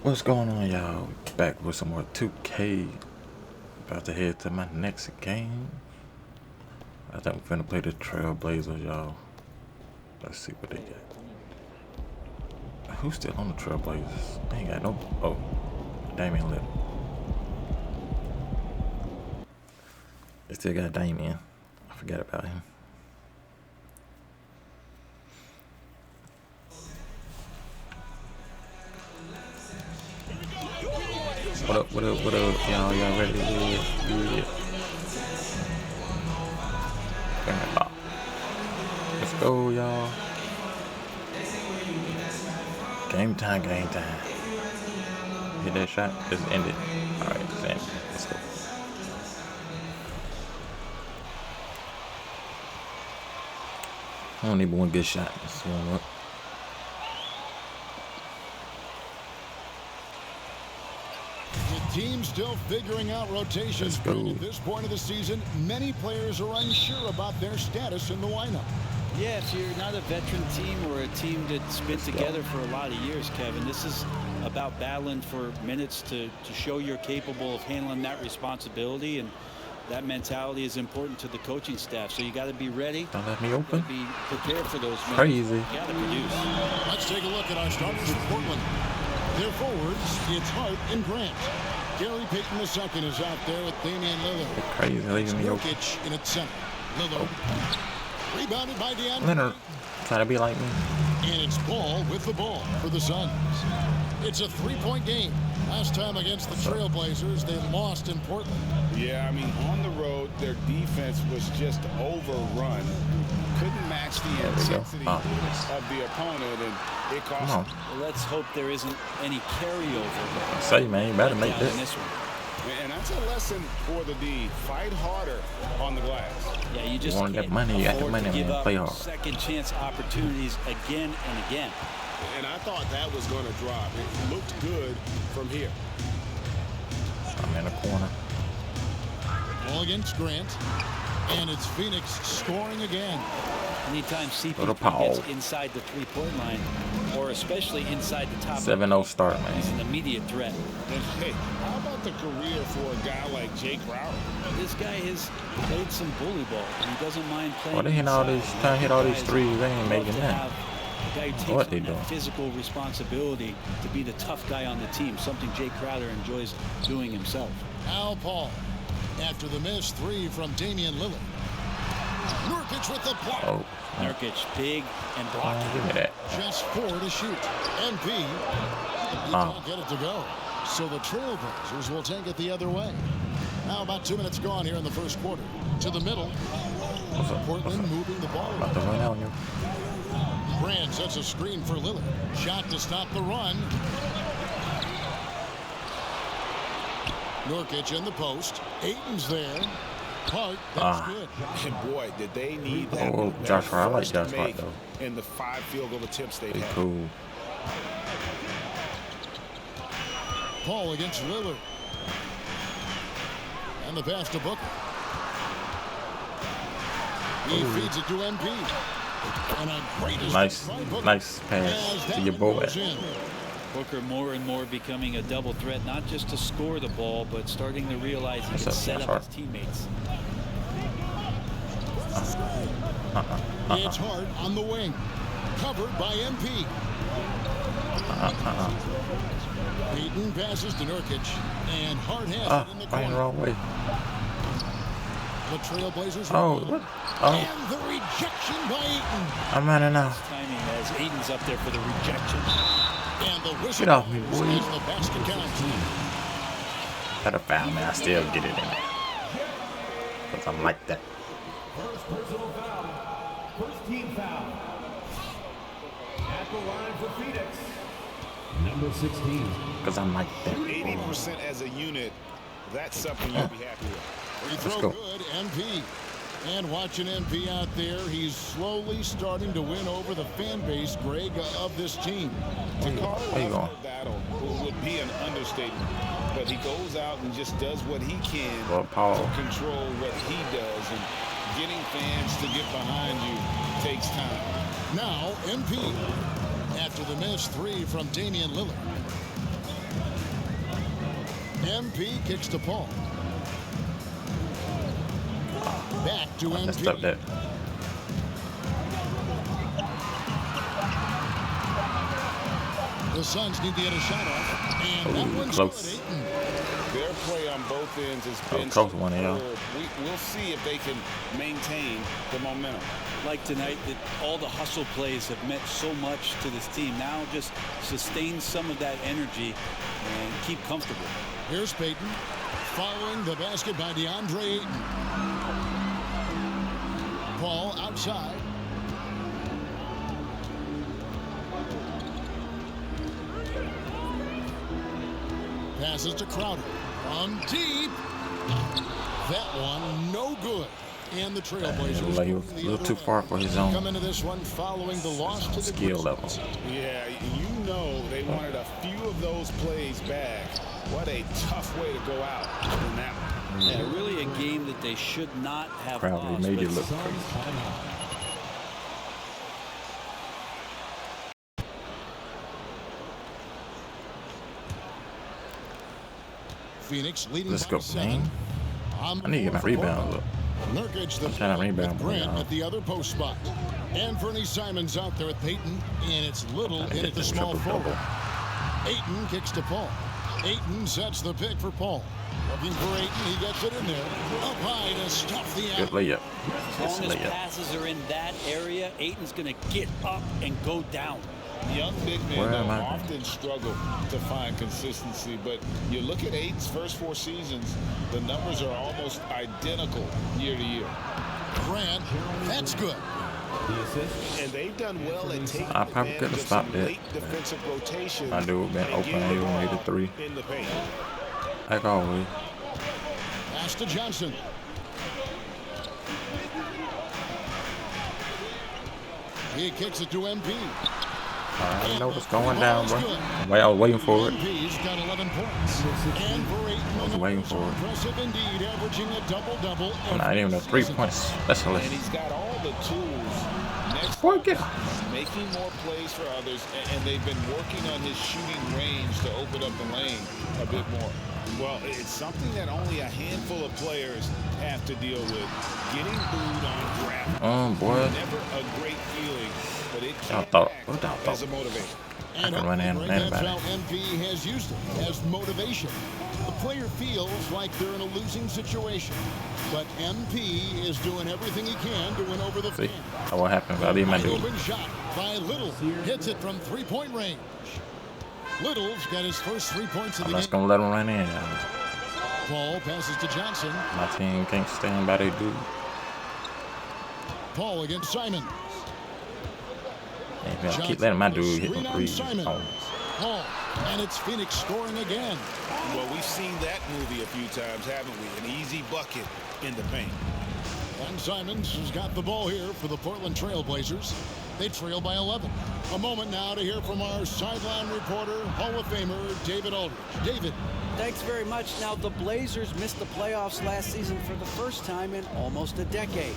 What's going on, y'all? Back with some more 2K. About to head to my next game. I think we're finna play the Trailblazers, y'all. Let's see what they got. Who's still on the Trailblazers? They ain't got no. Oh, Damian Lillard. They still got Damian. I forgot about him. What up, y'all? Y'all ready? Yeah. Bring it up. Let's go, y'all. Game time. Hit that shot. It's ended. Alright, it's ended. Let's go. I don't need one good shot. Let's warm up. Team still figuring out rotations. At this point of the season, many players are unsure about their status in the lineup. Yeah, if you're not a veteran team or a team that's been together for a lot of years, Kevin, this is about battling for minutes to show you're capable of handling that responsibility, and that mentality is important to the coaching staff. So you got to be ready. Don't let me open. Be prepared for those minutes. Crazy. You got to produce. Let's take a look at our starters for Portland. Their forwards, it's Hart and Grant. Gary Payton II is out there with Damian Lillard. Crazy, leaving me open. Nurkic in its center. Lillard. Rebounded by DeAndre. Leonard trying to be like me. And it's Paul with the ball for the Suns. It's a three-point game. Last time against the Trailblazers, they lost in Portland. Yeah, I mean, on the road, their defense was just overrun. Couldn't match the intensity of the opponent, and it cost them. Well, let's hope there isn't any carryover. Say, man, you better make this. And that's a lesson for the D. Fight harder on the glass. Yeah, you just want that money. You got the money, man. Play hard. Second chance opportunities again and again. And I thought that was going to drop. It looked good from here. I'm in the corner. Ball against Grant. And it's Phoenix scoring again. Anytime CP3 gets inside the three-point line, or especially inside the top 7-0 start, man. He's an immediate threat. And hey, how about the career for a guy like Jay Crowder? This guy has played some bully ball, and he doesn't mind playing. Well, they hit all these, trying to hit all these threes. They ain't making that. What they doing? Physical responsibility to be the tough guy on the team, something Jay Crowder enjoys doing himself. Al Paul, after the missed three from Damian Lillard. Nurkic with the block. Oh, Nurkic big and blocking. Give me that. Just 4 to shoot. MP, he can't get it to go. So the Trailblazers will take it the other way. Now about 2 minutes gone here in the first quarter. To the middle. Portland moving the ball. About to run out you. Grant sets a screen for Lillard. Shot to stop the run. Nurkic in the post. Ayton's there. Hart, that's good. And boy, did they need that. Oh, Josh Hart. I like Josh Hart, though. In the 5 field goal attempts they had. Cool. Paul against Lillard. And the pass to Booker. He feeds it to MP. And a great nice pass to your boy. Booker more and more becoming a double threat, not just to score the ball, but starting to realize he can set up his teammates. It's Hart on the wing. Covered by MP. Payton passes to Nurkic. And Hart has it in the corner. The wrong way. The Trailblazers. What? And the rejection by Ayton. I'm running out. Timing as Ayton's up there for the rejection. And the whistle. Get off me, boy. The basket counts. Got a foul, man. I still get it in there. Because I'm like that. First personal foul. First team foul. At the line for Phoenix. Number 16. Because I'm like that. 80% as a unit. That's something you'll be happy with. Free throw good, MP. And watching MP out there, he's slowly starting to win over the fan base, Greg, of this team. To call it a battle would be an understatement. But he goes out and just does what he can to control what he does. And getting fans to get behind you takes time. Now, MP, after the missed three from Damian Lillard. MP kicks to Paul. Back to MP. Messed up that. The Suns need to get a shot off. And that one's close. Their play on both ends has been close one, yeah. We'll see if they can maintain the momentum. Like tonight, that all the hustle plays have meant so much to this team. Now just sustain some of that energy and keep comfortable. Here's Payton following the basket by DeAndre Ayton. Paul outside. Passes to Crowder from deep. That one no good. And the Trailblazers Like he was a little too far for his own. come into this one following the loss to the skill level. Yeah, you know they wanted a few of those plays back. What a tough way to go out in that one. Yeah, really a game that they should not have Crowder lost. made but it look Suns crazy. timeout. Phoenix leading Let's by go, 7. man. I need to get my rebounds up. Nurkic the trying to rebound with more, Grant y'all. at the other post spot. And Fernie Simon's out there with Payton, and it's Little in at the small forward. Ayton kicks to Paul. Ayton sets the pick for Paul. Looking for Ayton, he gets it in there. Up high to stuff the Good alley. layup. As long as layup. passes are in that area, Ayton's going to get up and go down. Young big Where men am I? often struggle to find consistency, but you look at Ayton's first 4 seasons, the numbers are almost identical year to year. Grant, that's good. The assist. And they've done well at taking I probably could have advantage of stopped some that. late defensive rotation. I do have been and open, getting I the even made a ball 3. in the paint. Like always. Pass to Johnson. He kicks it to MP. I know what's going down, bro. I was waiting for it. MP's got 11 points. And for Ayton, I was waiting for it. impressive indeed, averaging a double-double. I'm not even a 3-point specialist. And he's got all the tools. Next Boy, get making more plays for others, and they've been working on his shooting range to open up the lane a bit more. Well, it's something that only a handful of players have to deal with. Getting booed on draft. boy. Never a great feeling, but it Y'all can thought- act what y'all as a thought? motivator. And I can run in hopefully on that's anybody. how MP has used it as motivation. The player feels like they're in a losing situation, but MP is doing everything he can to win over the See, fans. that's what happened. I leave my Wide dude. open shot by Little. Hits it from 3-point range. Little's got his first 3 points of I'm the just game. gonna let him run in. Y'all. Paul passes to Johnson. My team can't stand by their dude. Paul against Simon. Ain't gonna keep letting my dude hit Screen them on threes. Simon. Oh, Paul. And it's Phoenix scoring again. Well, we've seen that movie a few times, haven't we? An easy bucket in the paint. And Simons has got the ball here for the Portland Trailblazers. They trail by 11. A moment now to hear from our sideline reporter, Hall of Famer David Aldridge. David. Thanks very much. Now, the Blazers missed the playoffs last season for the first time in almost a decade.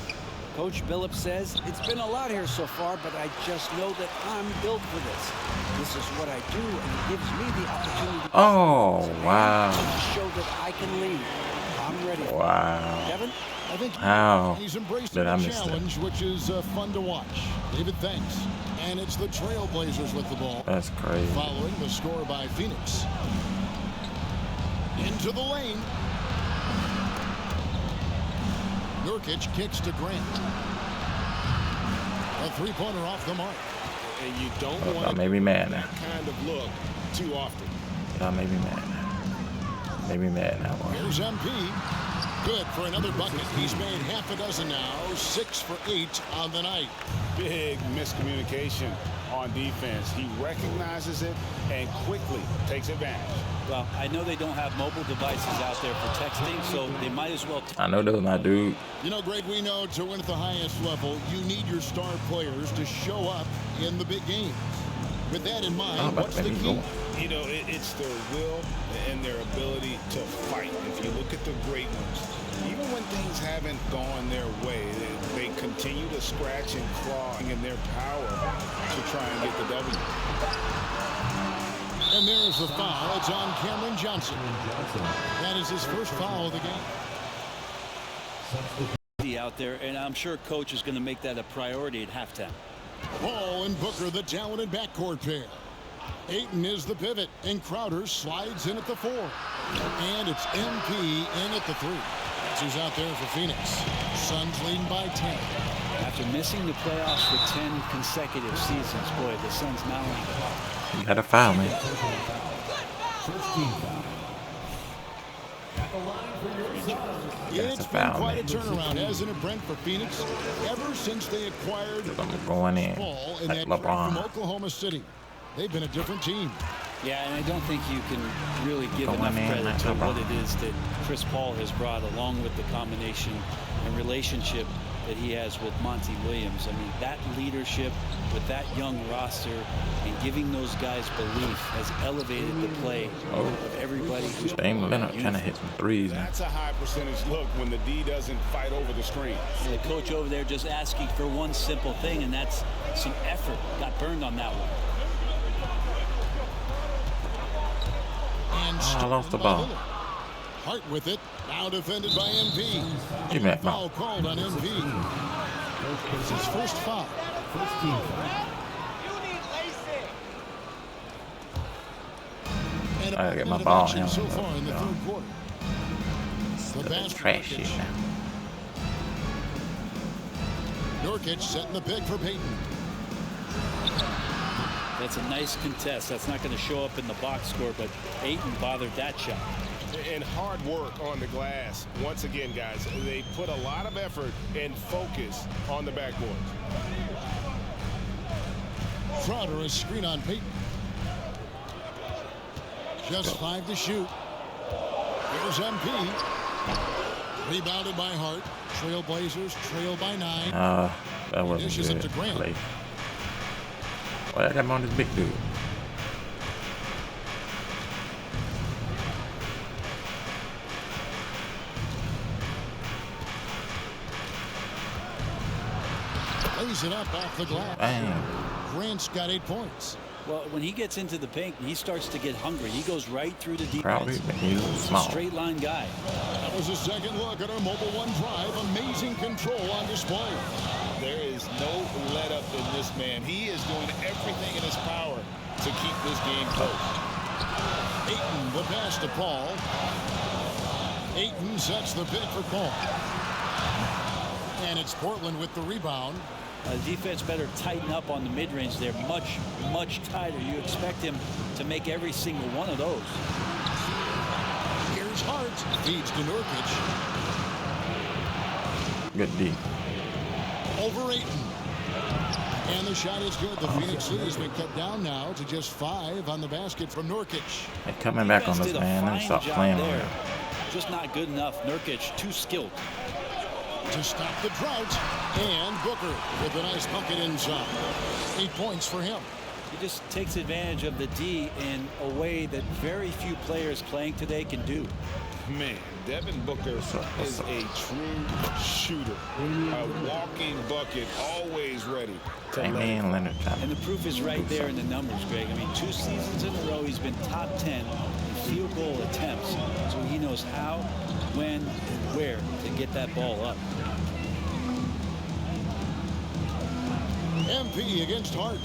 Coach Billups says, it's been a lot here so far, but I just know that I'm built for this. This is what I do, and it gives me the opportunity wow. to show that I can lead. I'm ready. Wow. Kevin? I think How he's embracing did I the miss that? challenge, which is fun to watch. David, thanks. And it's the Trailblazers with the ball. That's crazy. Following the score by Phoenix. Into the lane. Nurkic kicks to Grant. A three-pointer off the mark. And you don't Y'all want made me mad now. that kind of look too often. Y'all made me mad now. Made me mad now, boy. Here's MP. Good for another bucket. He's made half a dozen now. 6 for 8 on the night. Big miscommunication on defense. He recognizes it and quickly takes advantage. Well, I know they don't have mobile devices out there for texting, so they might as well. I know that was my dude. You know, Greg, we know to win at the highest level, you need your star players to show up in the big games. With that in mind, but what's the maybe key? go. You know, it's their will and their ability to fight. If you look at the great ones, even when things haven't gone their way, they continue to scratch and claw in their power to try and get the W. And there's the foul. It's on Cameron Johnson. That is his first foul of the game. Out there, and I'm sure coach is going to make that a priority at halftime. Ball and Booker, the talented backcourt pair. Ayton is the pivot, and Crowder slides in at the 4. And it's MP in at the 3. That's who's out there for Phoenix. Suns leading by 10. After missing the playoffs for 10 consecutive seasons, boy, the Suns now You had a foul, man. First team foul. At the line for your Suns. It's been quite a turnaround, hasn't it, Brent, for Phoenix? Ever since they acquired going in Paul and like that trade from LeBron. Oklahoma City. They've been a different team. Yeah, and I don't think you can really give enough credit to what it is that Chris Paul has brought, along with the combination and relationship that he has with Monty Williams. I mean, that leadership with that young roster and giving those guys belief has elevated the play of everybody who's Dame Leonard trying to hit some threes. That's a high percentage look when the D doesn't fight over the screen. The coach over there just asking for one simple thing, and that's some effort. Got burned on that one. And I lost the ball. Hart with it. Now defended by MP. Give me that Foul ball. called on MP. It's his first foul. First team foul. And I gotta get my minute of ball action now. so far in the third quarter. The basket. Trash shit now. Nurkic setting the pick for Payton. That's a nice contest. That's not going to show up in the box score, but Ayton bothered that shot. And hard work on the glass. Once again, guys, they put a lot of effort and focus on the backboard. Crowder, a screen on Payton. Just 5 to shoot. Here's MP. Rebounded by Hart. Trailblazers trail by 9. That wasn't Dishes it good to Grant. play. Well, I got him on this big dude. Lays it up off the glass. Bang. Grant's got 8 points. Well, when he gets into the paint and he starts to get hungry, he goes right through the Crowder, defense. he's He's a small. straight line guy. That was a second look at our Mobile One drive. Amazing control on display. There is no let up in this man. He is doing everything in his power to keep this game close. Ayton, the pass to Paul. Ayton sets the pick for Paul. And it's Portland with the rebound. Defense better tighten up on the mid-range there. Much, much tighter. You expect him to make every single one of those. Here's Hart. Feeds to Nurkic. Good D. Over Ayton. And the shot is good. The Phoenix lead has been cut down now to just 5 on the basket from Nurkic. Hey, coming back on Defense this, did a man. Let me fine stop job playing on there. it. Just not good enough. Nurkic, too skilled. To stop the drought. And Booker with a nice bucket inside. 8 points for him. He just takes advantage of the D in a way that very few players playing today can do. Man, Devin Booker is a true shooter. A walking bucket, always ready to Hey, lay. man, Leonard trying And the proof is right there in the numbers, Greg. I mean, 2 seasons in a row, he's been top 10 in field goal attempts. So he knows how, when, and where to get that ball up. MP against Hart.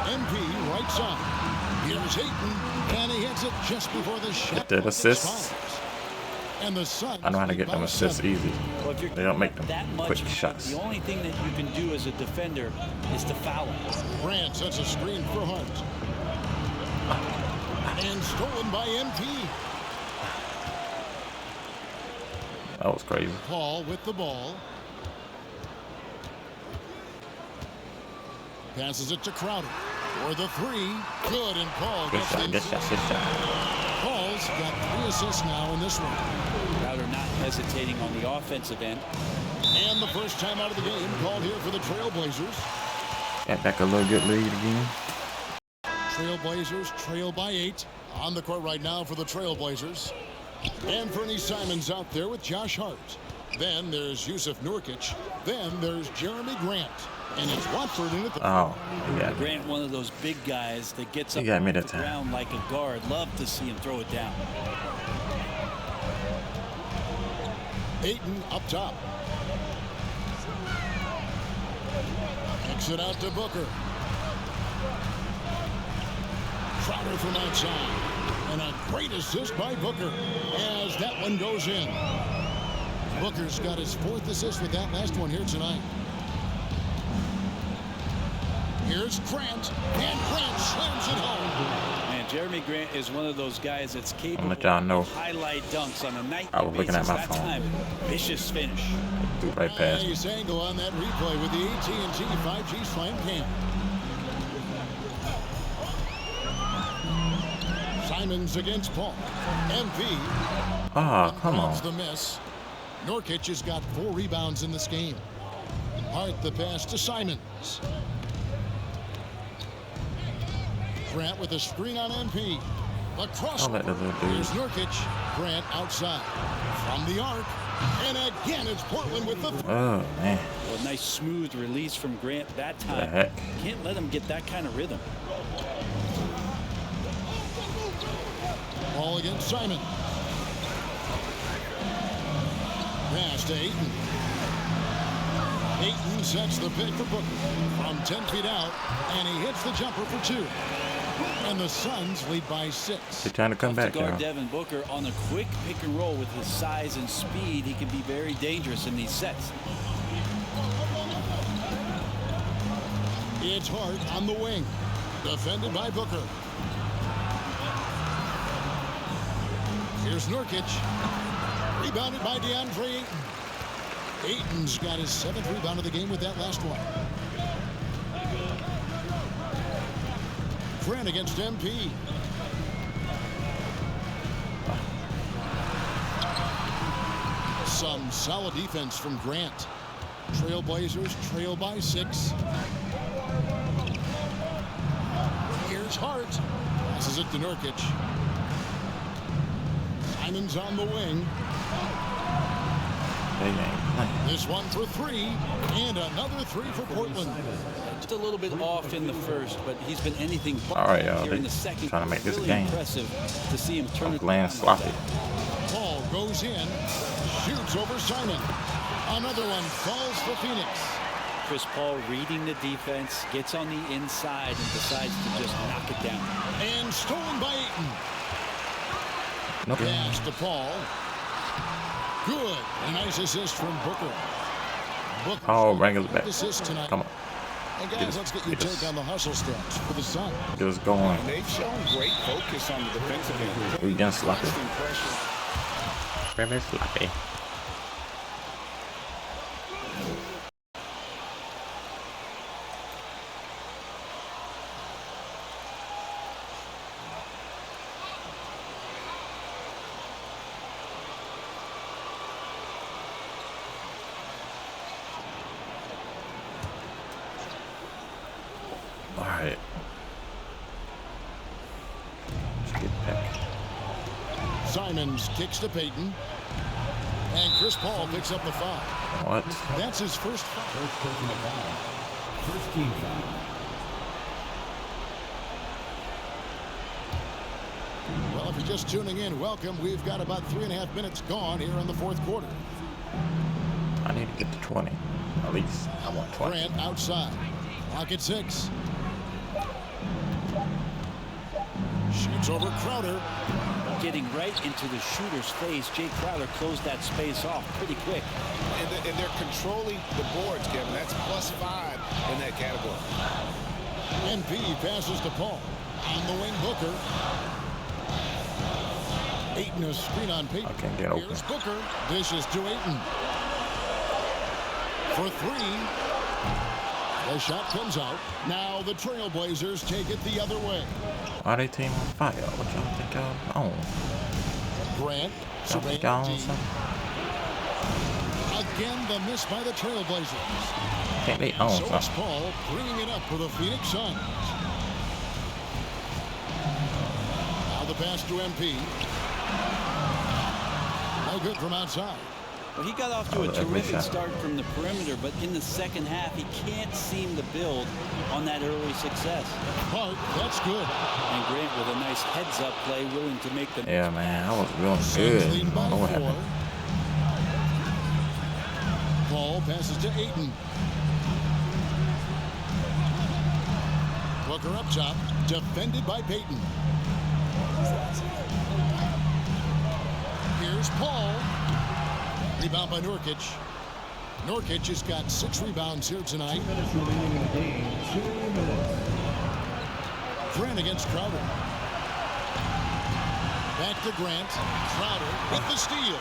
MP right side. Here's Ayton, and he hits it just before the shot. Get that assist. And the Suns I know how to get them assists easy. Well, if you're They don't make them that much, quick shots. the only thing that you can do as a defender is to foul him. Grant sets a screen for Hart. And stolen by MP. That was crazy. Paul with the ball. Passes it to Crowder. For the 3. Good, and Paul Good gets shot, the good shot, good shot. Paul's got 3 assists now in this one. Crowder not hesitating on the offensive end. And the first time out of the game called here for the Trailblazers. Got back a little good lead again. Trailblazers trail by 8. On the court right now for the Trailblazers. And Fernie Simons out there with Josh Hart. Then there's Yusuf Nurkic. Then there's Jeremy Grant. And it's Watford in it. Oh, yeah. Grant, one of those big guys that gets up got me off that the time. ground like a guard. Love to see him throw it down. Ayton up top. Kicks it out to Booker. Crowder from outside. And a great assist by Booker as that one goes in. Booker's got his 4th assist with that last one here tonight. Here's Grant, and Grant slams it home. Man, Jeremy Grant is one of those guys that's capable let y'all know. of highlight dunks on a nightly I was looking at basis. my That phone. time, vicious finish. Threw right past me. Nice angle on that replay with the AT&T 5G slam cam. Simons against Paul. MP. Ah, come on. The miss. Nurkic has got 4 rebounds in this game. Hart the pass to Simons. Grant with a screen on MP. Across. I'll let the little dude. Here's Nurkic. Grant outside. From the arc. And again, it's Portland with the... Oh, man. Well, a nice smooth release from Grant that time. The heck? Can't let him get that kind of rhythm. Ball against Simon. Pass to Ayton. Ayton sets the pick for Booker from 10 feet out, and he hits the jumper for 2. And the Suns lead by 6. They're trying to come back, To guard y'all. Devin Booker on a quick pick and roll with his size and speed, he can be very dangerous in these sets. It's Hart on the wing. Defended by Booker. Here's Nurkic. Rebounded by DeAndre Ayton. Ayton's got his 7th rebound of the game with that last one. Grant against MP. Some solid defense from Grant. Trailblazers trail by 6. Here's Hart. Passes it to Nurkic. Simons on the wing. They ain't playing. This one for 3, and another 3 for Portland. Just a little bit off in the first, but he's been anything but All right, y'all. here in They the second. trying to make this a Really game. impressive to see him turn it Playing around. sloppy. Ball goes in, shoots over Simon. Another one falls for Phoenix. Chris Paul reading the defense, gets on the inside and decides to just knock it down. And stolen by Ayton. Nope. Pass to Paul. Good. A nice assist from Booker. Booker. Oh, wrangle it back. Assist tonight. Come on. And guys, let's get your take on the hustle stretch for the Sun. Get us going. And they've shown great focus on the defensive end. We getting sloppy. Constant pressure. Very sloppy. All right. Let's get back. Simons kicks to Peyton. And Chris Paul picks up the foul. What? That's his first foul. First personal foul. First team foul. Well, if you're just tuning in, welcome. We've got about 3.5 minutes gone here in the 4th quarter. I need to get to 20. At least. I want 20. Grant outside. Clock at 6. Shoots over Crowder. Getting right into the shooter's face. Jay Crowder closed that space off pretty quick. And they're controlling the boards, Kevin. That's +5 in that category. MP passes to Paul. On the wing, Booker. Ayton a screen on Peyton. I can't get open. Here's Booker. Dishes to Ayton. For 3. The shot comes out. Now the Trailblazers take it the other way. Why they team on fire? What y'all think y'all on? Grant. Y'all think y'all on surveillance. something? Again, the miss by the Trailblazers. Think they own So it's something? Paul bringing it up for the Phoenix Suns. Now the pass to MP. No good from outside. Well, he got off to a terrific start from the perimeter, but in the second half, he can't seem to build on that early success. Hart, that's good. And Grant with a nice heads-up play, willing to make the... Yeah, man, I was doing good. I don't know what happened. Paul passes to Ayton. Booker up top, defended by Payton. Here's Paul. Rebound by Nurkic. Nurkic has got 6 rebounds here tonight. 2 minutes remaining in the game. 2 minutes. Grant against Crowder. Back to Grant. Crowder with the steal.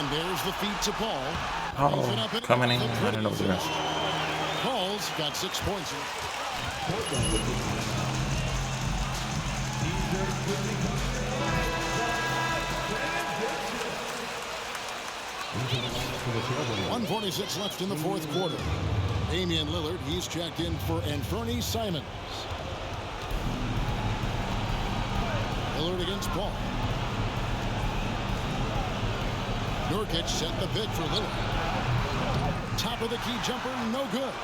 And there's the feed to Paul. Oh, coming in. I don't know what it is. Paul's got 6 points. Portland. 1:46 left in the 4th quarter. Damian Lillard, he's checked in for Anthony Simons. Lillard against Paul. Nurkic set the bid for Lillard. Top of the key jumper, no good.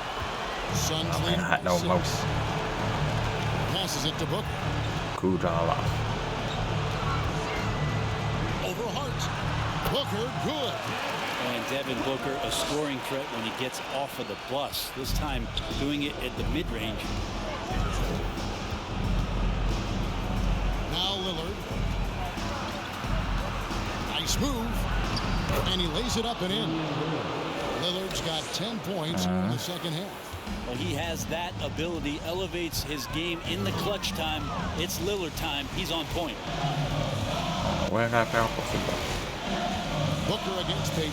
Suns lead. No most. Passes it to Booker. Cool down off. Over Hart. Booker, good. And Devin Booker, a scoring threat when he gets off of the bus. This time doing it at the mid-range. Now Lillard. Nice move. And he lays it up and in. Lillard's got 10 points in the second half. Well, he has that ability, elevates his game in the clutch time. It's Lillard time. He's on point. Where got that football? Booker against Payton.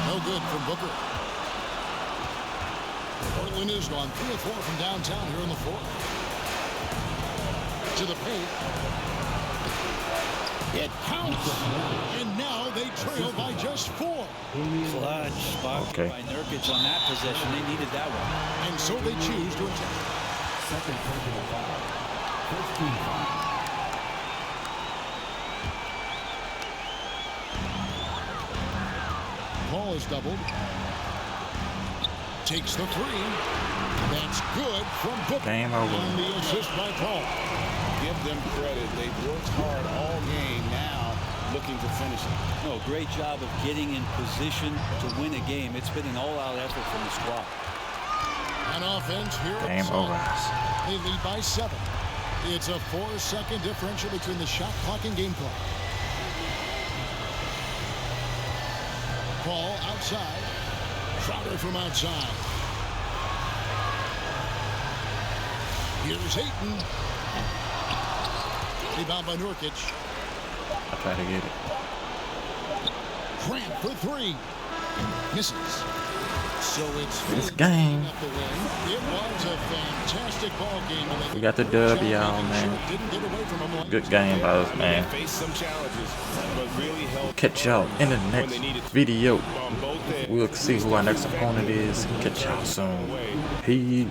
No good from Booker. Portland has gone 3 of 4 from downtown here in the 4th. To the paint. It counts. And now they trail by just 4. Clutch spot by Nurkic on that possession. They needed that one. And so they choose to attack. Second personal foul. First team foul. Paul is doubled. Takes the 3. That's good from Booker. Game over. And the assist by Paul. Give them credit. They've worked hard all game, now looking to finish it. No, great job of getting in position to win a game. It's been an all-out effort from the squad. On offense here. Game over. They lead by 7. It's a 4-second differential between the shot clock and game clock. Paul outside. Crowder from outside. Here's Ayton. Rebound by Nurkic. I try to get it. Grant for 3. Misses. So it's this game. It was a fantastic ball game. We got the dub, y'all, man. Good game by us, man. Catch y'all in the next video. We'll see who our next opponent is. Catch y'all soon. Peace.